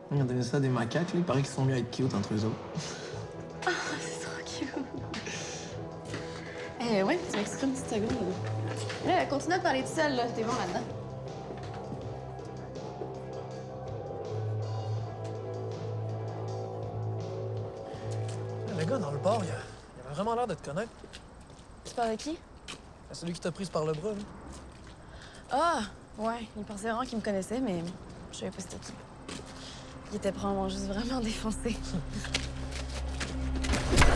Ils ont donné ça à des macaques, là. Il paraît qu'ils sont mieux à être cute entre eux autres. Ah, c'est trop cute. Ouais, tu m'exprimes une petite seconde. Là, continue à parler tout seul, là. T'es bon là-dedans. Le gars dans le bar, il avait vraiment l'air de te connaître. Tu parles de qui? Celui qui t'a prise par le bras, là. Ah, ouais. Il pensait vraiment qu'il me connaissait, mais je savais pas c'était qui. Il était probablement juste vraiment défoncé.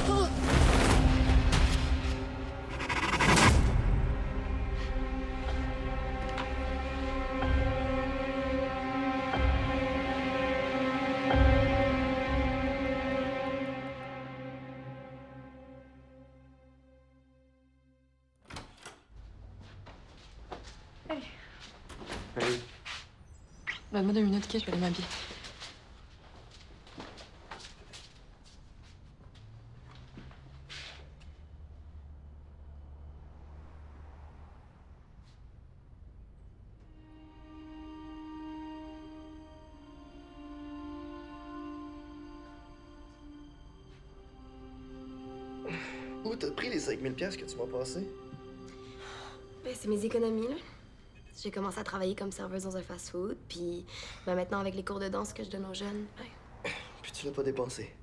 Oh! Hey. Donne-moi 2 minutes, OK? Je vais aller m'habiller. Où t'as pris les 5000 pièces que tu m'as passé? Ben, c'est mes économies, là. J'ai commencé à travailler comme serveuse dans un fast-food, puis maintenant, avec les cours de danse que je donne aux jeunes, Puis tu l'as pas dépensé.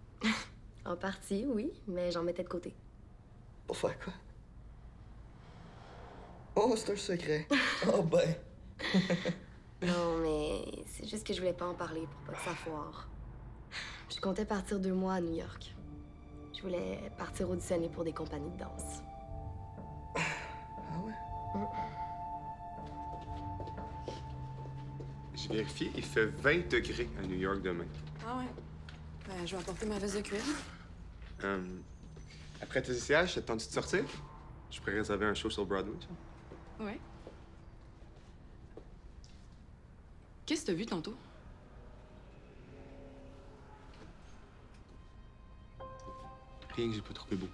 en partie, oui, mais j'en mettais de côté. Pour faire quoi? Oh, c'est un secret. Oh ben. Non, mais c'est juste que je voulais pas en parler pour pas que ça foire. Je comptais partir 2 mois à New York. Je voulais partir auditionner pour des compagnies de danse. Ah ouais? J'ai vérifié, il fait 20 degrés à New York demain. Ah ouais? Ben, je vais apporter ma veste de cuir. Après tes essayages, ça te tente de sortir? Je pourrais réserver un show sur Broadway, ça. Ouais. Qu'est-ce que t'as vu tantôt? Rien que j'ai pas trouvé beau.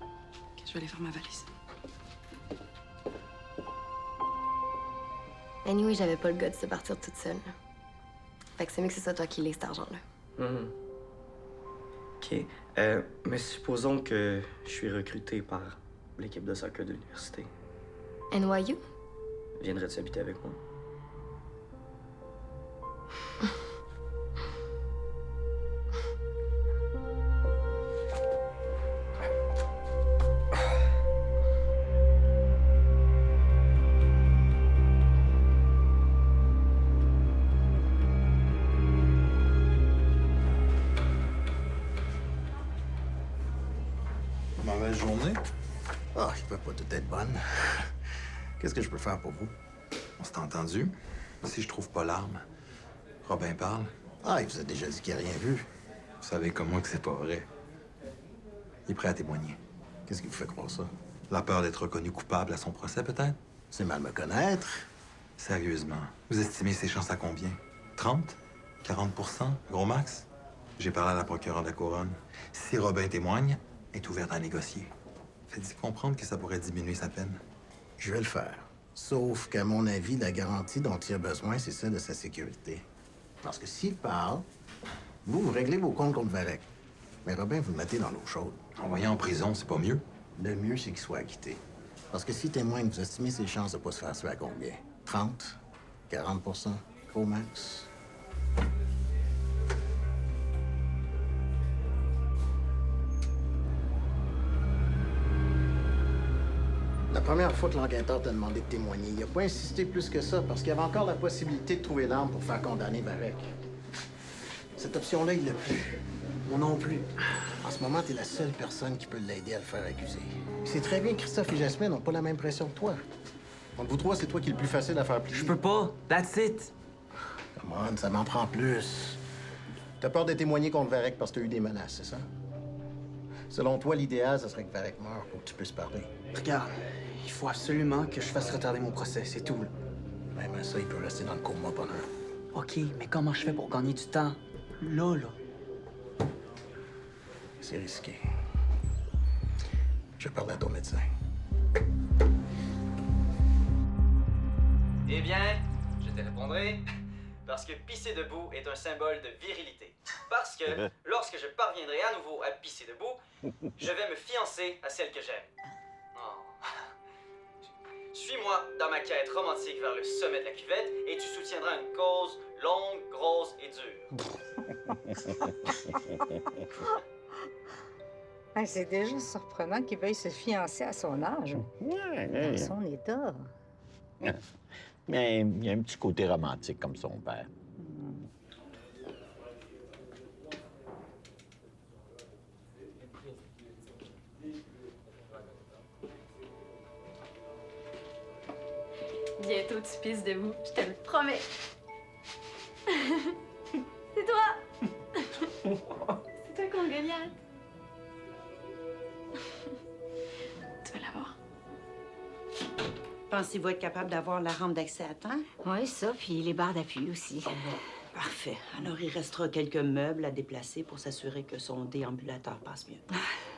Ok, je vais aller faire ma valise. Anyway, j'avais pas le gars de se partir toute seule. Fait que c'est mieux que ce soit toi qui l'aies, cet argent-là. OK. Mais supposons que je suis recruté par l'équipe de soccer de l'université. NYU? Viendrais-tu habiter avec moi? Mauvaise journée? Ah, il peut pas tout être bonne. Qu'est-ce que je peux faire pour vous? On s'est entendu. Si je trouve pas l'arme, Robin parle. Ah, il vous a déjà dit qu'il a rien vu. Vous savez comme moi que c'est pas vrai. Il est prêt à témoigner. Qu'est-ce qui vous fait croire ça? La peur d'être reconnu coupable à son procès, peut-être? C'est mal me connaître. Sérieusement, vous estimez ses chances à combien? 30? 40 gros max? J'ai parlé à la procureure de la Couronne. Si Robin témoigne, elle est ouverte à négocier. Faites-y comprendre que ça pourrait diminuer sa peine. Je vais le faire. Sauf qu'à mon avis, la garantie dont il a besoin, c'est celle de sa sécurité. Parce que s'il parle, vous réglez vos comptes contre Varek. Mais Robin, vous le mettez dans l'eau chaude. Envoyer en prison, c'est pas mieux? Le mieux, c'est qu'il soit acquitté. Parce que s'il témoigne, vous estimez ses chances de pas se faire tuer à combien? 30? 40 gros max? La première fois que l'enquêteur t'a demandé de témoigner, il a pas insisté plus que ça parce qu'il y avait encore la possibilité de trouver l'arme pour faire condamner Varek. Cette option-là, il l'a plus. Moi non plus. En ce moment, t'es la seule personne qui peut l'aider à le faire accuser. C'est très bien que Christophe et Jasmine n'ont pas la même pression que toi. Entre vous trois, c'est toi qui est le plus facile à faire plier. Je peux pas. That's it. Come on, ça m'en prend plus. T'as peur de témoigner contre Varek parce que t'as eu des menaces, c'est ça? Selon toi, l'idéal, ce serait que Varek meure pour que tu puisses parler. Regarde, il faut absolument que je fasse retarder mon procès, c'est tout. Même à ça, il peut rester dans le coma pendant. OK, mais comment je fais pour gagner du temps? Là. C'est risqué. Je vais parler à ton médecin. Eh bien, je te répondrai. Parce que pisser debout est un symbole de virilité. Parce que lorsque je parviendrai à nouveau à pisser debout, je vais me fiancer à celle que j'aime. Oh. Suis-moi dans ma quête romantique vers le sommet de la cuvette et tu soutiendras une cause longue, grosse et dure. C'est déjà surprenant qu'il veuille se fiancer à son âge. Dans son état. Mais il y a un petit côté romantique comme son père. Bientôt, tu pisses debout. Je te le promets. C'est toi! C'est toi qu'on Goliath. Tu vas l'avoir. Pensez-vous être capable d'avoir la rampe d'accès à temps? Oui, ça, puis les barres d'appui aussi. Parfait. Alors, il restera quelques meubles à déplacer pour s'assurer que son déambulateur passe mieux.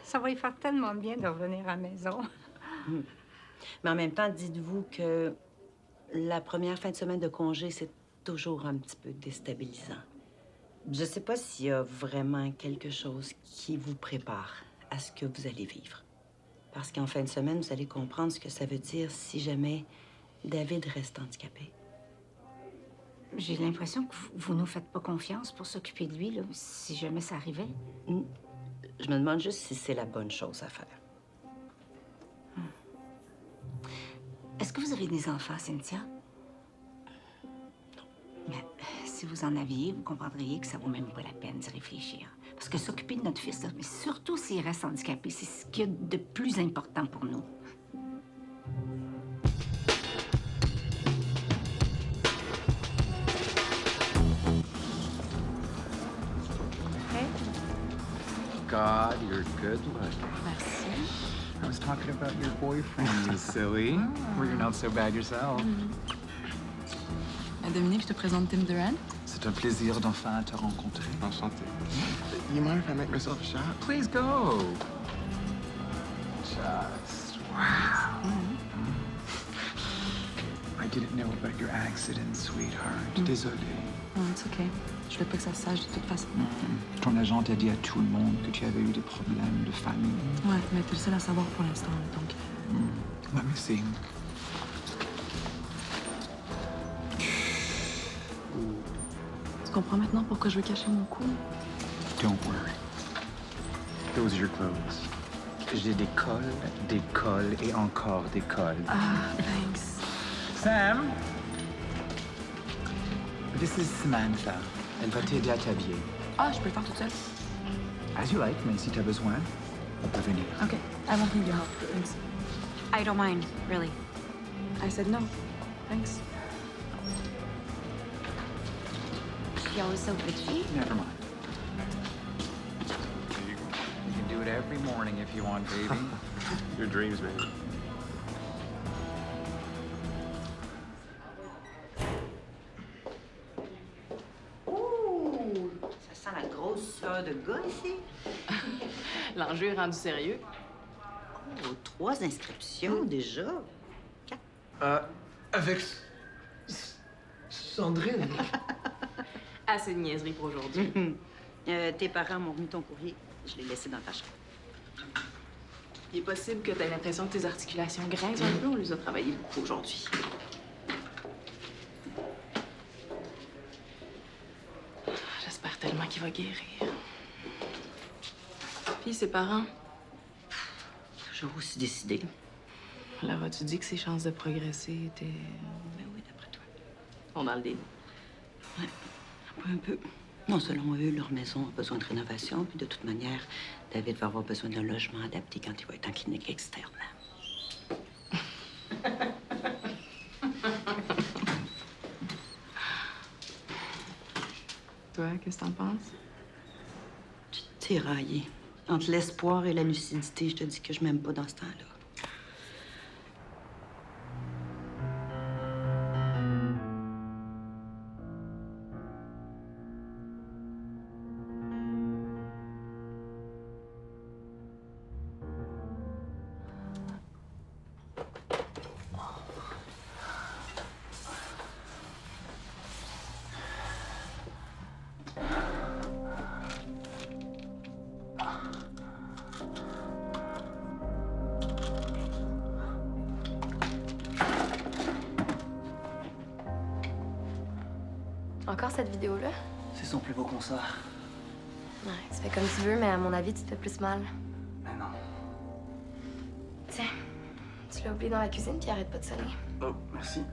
Ça va lui faire tellement bien de revenir à la maison. Mais en même temps, dites-vous que la première fin de semaine de congé, c'est toujours un petit peu déstabilisant. Je sais pas s'il y a vraiment quelque chose qui vous prépare à ce que vous allez vivre. Parce qu'en fin de semaine, vous allez comprendre ce que ça veut dire si jamais David reste handicapé. J'ai l'impression que vous nous faites pas confiance pour s'occuper de lui, là, si jamais ça arrivait. Je me demande juste si c'est la bonne chose à faire. Est-ce que vous avez des enfants, Cynthia? Mais si vous en aviez, vous comprendriez que ça vaut même pas la peine d'y réfléchir. Parce que s'occuper de notre fils, là, mais surtout s'il reste handicapé, c'est ce qu'il y a de plus important pour nous. God, you're good looking. Merci. I was talking about your boyfriend, you silly. Well, you're not so bad yourself. Dominique, je te présente Tim Duran. C'est un plaisir d'enfin te rencontrer. Enchanté. You mind if I make myself a shot? Please go. Just wow. I didn't know about your accident, sweetheart. Désolé. Oh, it's okay. Je voulais pas que ça se sache de toute façon. Ton agent t'a dit à tout le monde que tu avais eu des problèmes de famille. Ouais, mais t'es le seul à savoir pour l'instant, donc. Let me see. Tu comprends maintenant pourquoi je veux cacher mon cou? Don't worry. Those are your clothes. J'ai des cols et encore des cols. Ah, thanks. Sam! This is Samantha. Elle va t'aider à t'habiller. Ah, je peux le faire toute seule? As you like, mais si t'as besoin, on peut venir. OK. I won't need your help. Thanks. I don't mind, really. I said no. Thanks. You're always so bitchy. Never mind. You can do it every morning if you want, baby. Your dreams, man. Ouh! Ça sent la grosse sueur de gars ici. L'enjeu est rendu sérieux. Oh, 3 inscriptions déjà. Avec Sandrine. Assez de niaiserie pour aujourd'hui. Tes parents m'ont remis ton courrier. Je l'ai laissé dans ta chambre. Il est possible que tu aies l'impression que tes articulations grincent un peu. On les a travaillées beaucoup aujourd'hui. J'espère tellement qu'il va guérir. Puis ses parents. Toujours aussi décidé. Alors, as-tu dit que ses chances de progresser étaient... Ben oui, d'après toi. On dans le déni. Ouais, un peu. Non, selon eux, leur maison a besoin de rénovation. Puis de toute manière, David va avoir besoin d'un logement adapté quand il va être en clinique externe. Toi, qu'est-ce que t'en penses? Tu te tirailles. Entre l'espoir et la lucidité, je te dis que je m'aime pas dans ce temps-là. encore cette vidéo-là? C'est son plus beau concert. Ouais, tu fais comme tu veux, mais à mon avis, tu te fais plus mal. Mais non. Tiens, tu l'as oublié dans la cuisine, puis arrête pas de sonner. Oh, merci.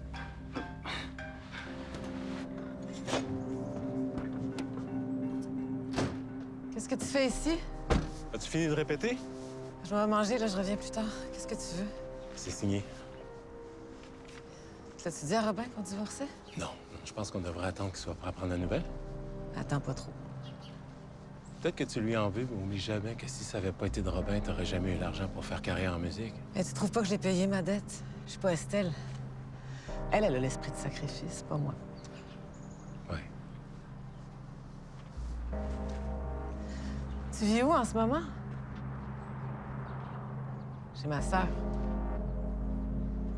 Qu'est-ce que tu fais ici? As-tu fini de répéter? Je vais manger, là, je reviens plus tard. Qu'est-ce que tu veux? C'est signé. T'as-tu dit à Robin qu'on divorçait? Non, je pense qu'on devrait attendre qu'il soit prêt à prendre la nouvelle. Attends pas trop. Peut-être que tu lui en veux, mais oublie jamais que si ça avait pas été de Robin, t'aurais jamais eu l'argent pour faire carrière en musique. Mais tu trouves pas que j'ai payé ma dette? Je suis pas Estelle. Elle a l'esprit de sacrifice, pas moi. Ouais. Tu vis où en ce moment? Chez ma sœur.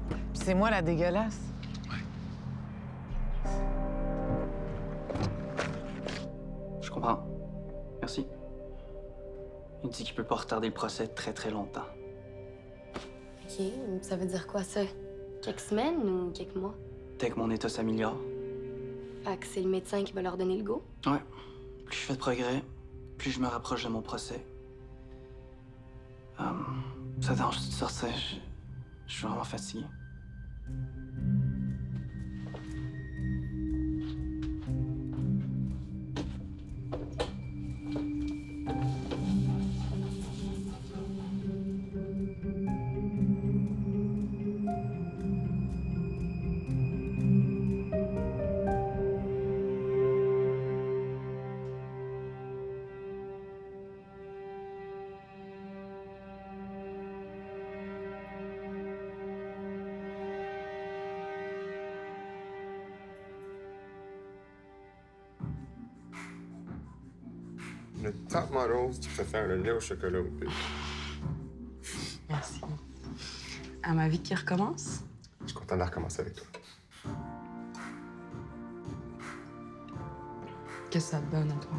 Puis c'est moi la dégueulasse. Je comprends. Merci. Il dit qu'il peut pas retarder le procès très très longtemps. OK, ça veut dire quoi, ça? Quelques semaines ou quelques mois? Dès que mon état s'améliore. Fait que c'est le médecin qui va leur donner le go? Ouais. Plus je fais de progrès, plus je me rapproche de mon procès. Ça dérange de sortir. Je suis vraiment fatigué. Le tante Rose qui préfère le lait au chocolat au pire. Merci. À ma vie qui recommence? Je suis content de recommencer avec toi. Qu'est-ce que ça te donne à toi?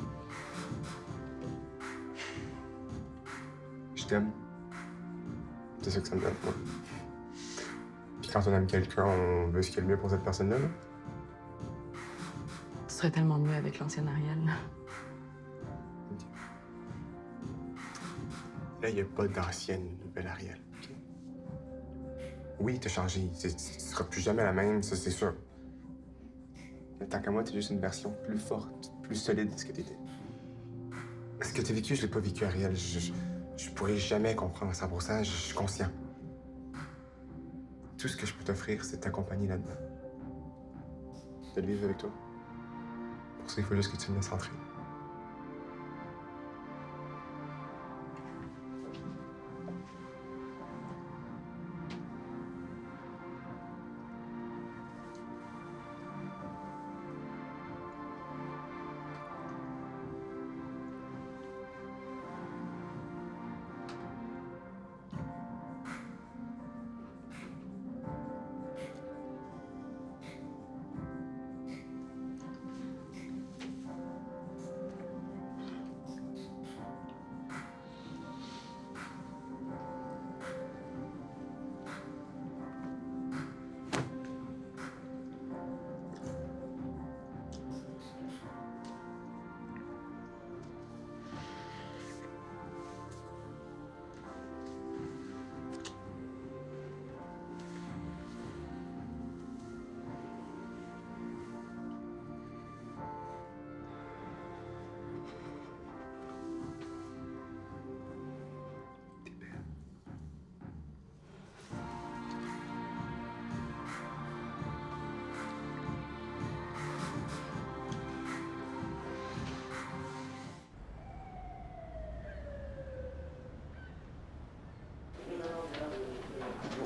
Je t'aime. C'est ça que ça me donne, moi. Puis quand on aime quelqu'un, on veut ce qui est le mieux pour cette personne-là, là. Tu serais tellement mieux avec l'ancienne Ariel. Là, il n'y a pas d'ancienne nouvelle Ariel. OK? Oui, t'as changé. Tu seras plus jamais la même, ça, c'est sûr. Mais tant qu'à moi, t'es juste une version plus forte, plus solide de ce que t'étais. Ce que t'as vécu, je l'ai pas vécu, Ariel. Je pourrais jamais comprendre à 100%, je suis conscient. Tout ce que je peux t'offrir, c'est de t'accompagner là-dedans. De le vivre avec toi. Pour ça, il faut juste que tu me laisses entrer.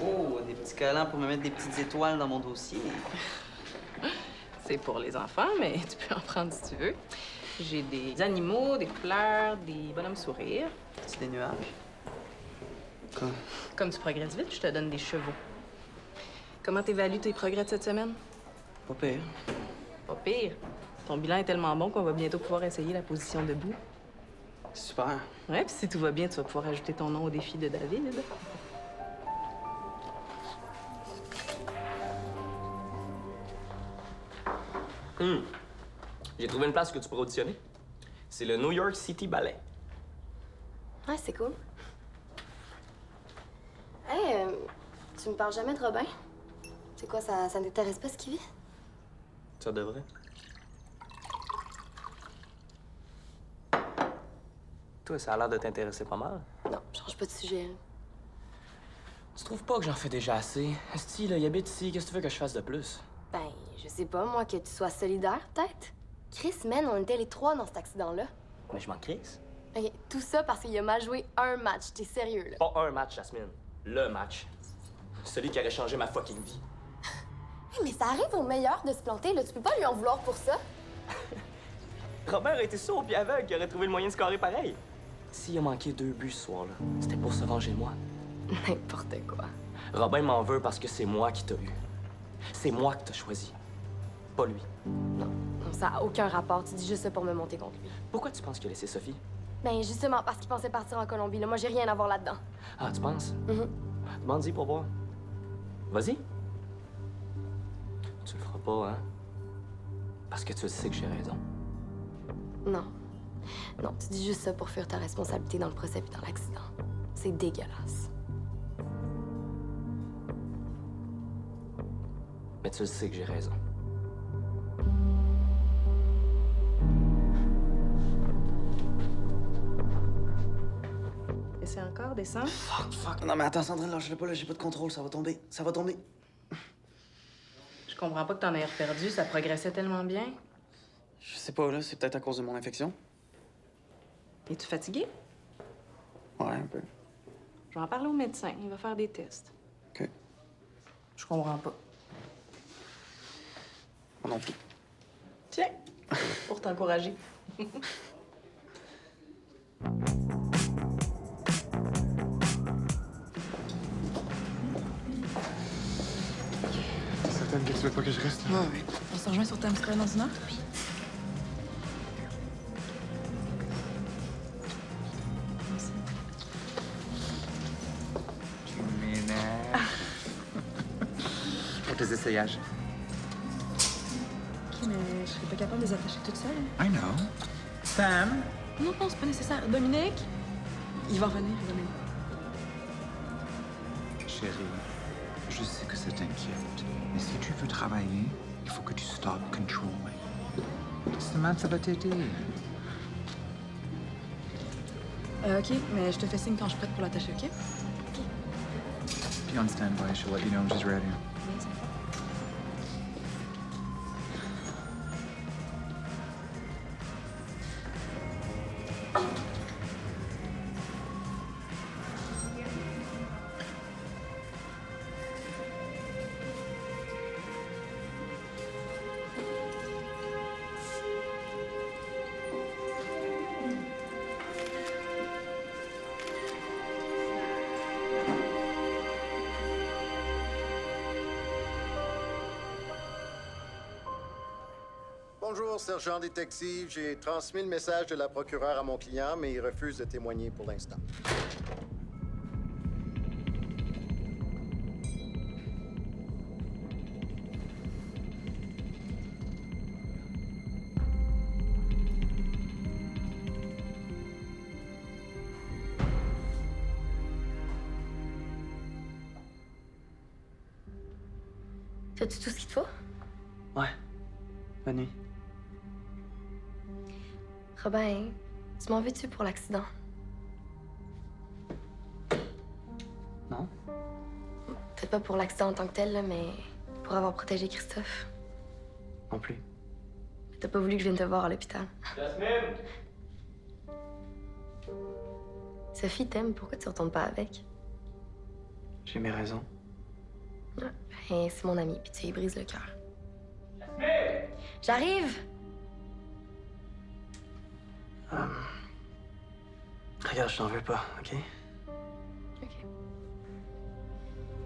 Oh, des petits collants pour me mettre des petites étoiles dans mon dossier. C'est pour les enfants, mais tu peux en prendre si tu veux. J'ai des animaux, des fleurs, des bonhommes sourires. C'est des nuages. Quoi? Comme tu progresses vite, je te donne des chevaux. Comment t'évalues tes progrès de cette semaine? Pas pire. Pas pire. Ton bilan est tellement bon qu'on va bientôt pouvoir essayer la position debout. Super. Ouais, puis si tout va bien, tu vas pouvoir ajouter ton nom au défi de David. J'ai trouvé une place que tu pourrais auditionner. C'est le New York City Ballet. Ouais, c'est cool. Hey, tu me parles jamais de Robin? C'est quoi, ça t'intéresse pas ce qu'il vit? Ça devrait. Toi, ça a l'air de t'intéresser pas mal. Non, change pas de sujet. Là. Tu trouves pas que j'en fais déjà assez? Esti, là, il habite ici, qu'est-ce que tu veux que je fasse de plus? Ben, je sais pas, moi, que tu sois solidaire, peut-être? Chris, man, on était les 3 dans cet accident-là. Mais je m'en crisse. OK, tout ça parce qu'il a mal joué un match. T'es sérieux, là? Pas un match, Jasmine. Le match. Celui qui aurait changé ma fucking vie. Mais ça arrive au meilleur de se planter, là. Tu peux pas lui en vouloir pour ça. Robert a été sourd puis aveugle qui aurait trouvé le moyen de scorer pareil. S'il a manqué 2 buts ce soir-là, c'était pour se venger de moi. N'importe quoi. Robin m'en veut parce que c'est moi qui t'ai eu. C'est moi que t'as choisi. Pas lui. Non, ça a aucun rapport. Tu dis juste ça pour me monter contre lui. Pourquoi tu penses qu'il a laissé Sophie? Ben, justement, parce qu'il pensait partir en Colombie. Là, moi, j'ai rien à voir là-dedans. Ah, tu penses? Mhm. Demande-y pour voir. Vas-y. Tu le feras pas, hein? Parce que tu sais que j'ai raison. Non. Non, tu dis juste ça pour fuir ta responsabilité dans le procès puis dans l'accident. C'est dégueulasse. Mais tu le sais que j'ai raison. Et c'est encore, descends. Fuck. Non, mais attends, Sandrine, lâche-le pas, là, j'ai pas de contrôle, ça va tomber. Ça va tomber. Je comprends pas que t'en aies perdu, ça progressait tellement bien. Je sais pas, là, c'est peut-être à cause de mon infection. Es-tu fatigué? Ouais, un peu. Je vais en parler au médecin, il va faire des tests. OK. Je comprends pas. Moi non plus. Tiens, pour t'encourager. T'es certaine que tu veux pas que je reste là? oui. On se rejoint sur Times Square dans une heure? Oui. Tu m'énerves. Pour tes essayages. OK, mais je serais pas capable de les attacher toute seule. I know. Sam? Non, c'est pas nécessaire. Dominique? Il va revenir, Dominique. Chérie, je sais que ça t'inquiète, mais si tu veux travailler, il faut que tu stop controlling. Samantha, ça va t'aider. OK, mais je te fais signe quand je suis prête pour l'attacher, OK? Be on standby. She'll let you know when she's ready. Bonjour, sergent détective. J'ai transmis le message de la procureure à mon client, mais il refuse de témoigner pour l'instant. T'as-tu tout ce qu'il te faut? Ouais. Bonne nuit. Robin, tu m'en veux-tu pour l'accident? Non? Peut-être pas pour l'accident en tant que tel, là, mais pour avoir protégé Christophe. Non plus. T'as pas voulu que je vienne te voir à l'hôpital. Jasmine! Sophie t'aime, pourquoi tu retournes pas avec? J'ai mes raisons. Ah, ben, c'est mon ami, puis tu lui brises le cœur. Jasmine! J'arrive! Regarde, je t'en veux pas, OK? OK.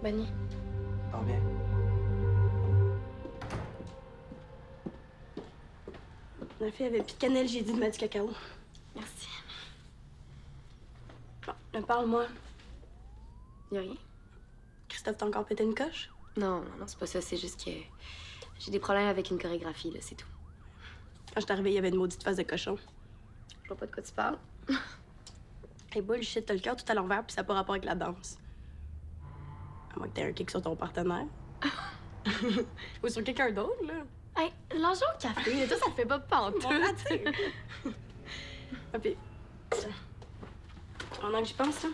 Bonne nuit. Dors bien. La fille avait plus de cannelle, j'ai dit de mettre du cacao. Merci. Bon, parle-moi. Y'a rien? Christophe t'a encore pété une coche? Non, c'est pas ça. C'est juste que j'ai des problèmes avec une chorégraphie, là, c'est tout. Quand je suis arrivée, il y avait une maudite face de cochon. Je vois pas de quoi tu parles. Hey, bullshit, t'as le cœur tout à l'envers, puis ça n'a pas rapport avec la danse. À moins que t'aies un kick sur ton partenaire. Ou sur quelqu'un d'autre, là. Hey, lâche au café, toi, ça te fait pas pantoute. Ah, puis, pendant que j'y pense, là,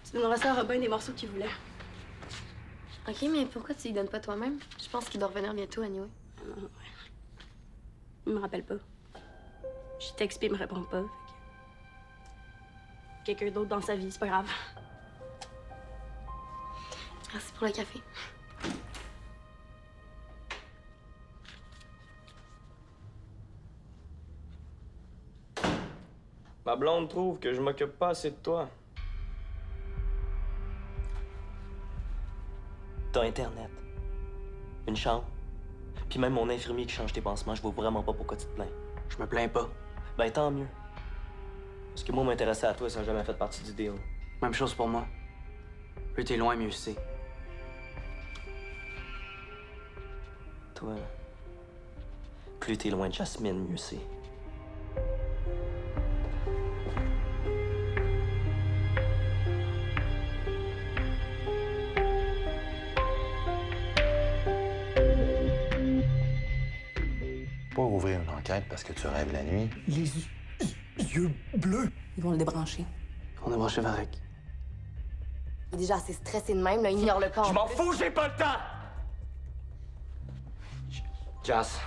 tu donneras ça à Robin des morceaux qu'il voulait. OK, mais pourquoi tu lui donnes pas toi-même? Je pense qu'il doit revenir bientôt, anyway. Non, ouais. Il me rappelle pas. Je texte puis il me répond pas. Quelqu'un d'autre dans sa vie, c'est pas grave. Merci pour le café. Ma blonde trouve que je m'occupe pas assez de toi. T'as Internet, une chambre, puis même mon infirmier qui change tes pansements, je vois vraiment pas pourquoi tu te plains. Je me plains pas. Ben tant mieux. Parce que moi, m'intéresser à toi, ça n'a jamais fait partie du deal. Même chose pour moi. Plus t'es loin, mieux c'est. Toi, plus t'es loin de Jasmine, mieux c'est. Pas ouvrir une enquête parce que tu rêves la nuit. Les yeux bleus. Ils vont le débrancher. On a branché Varek. Il est déjà assez stressé de même, là, ignore-le pas. Je m'en fous, j'ai pas le temps! Jas,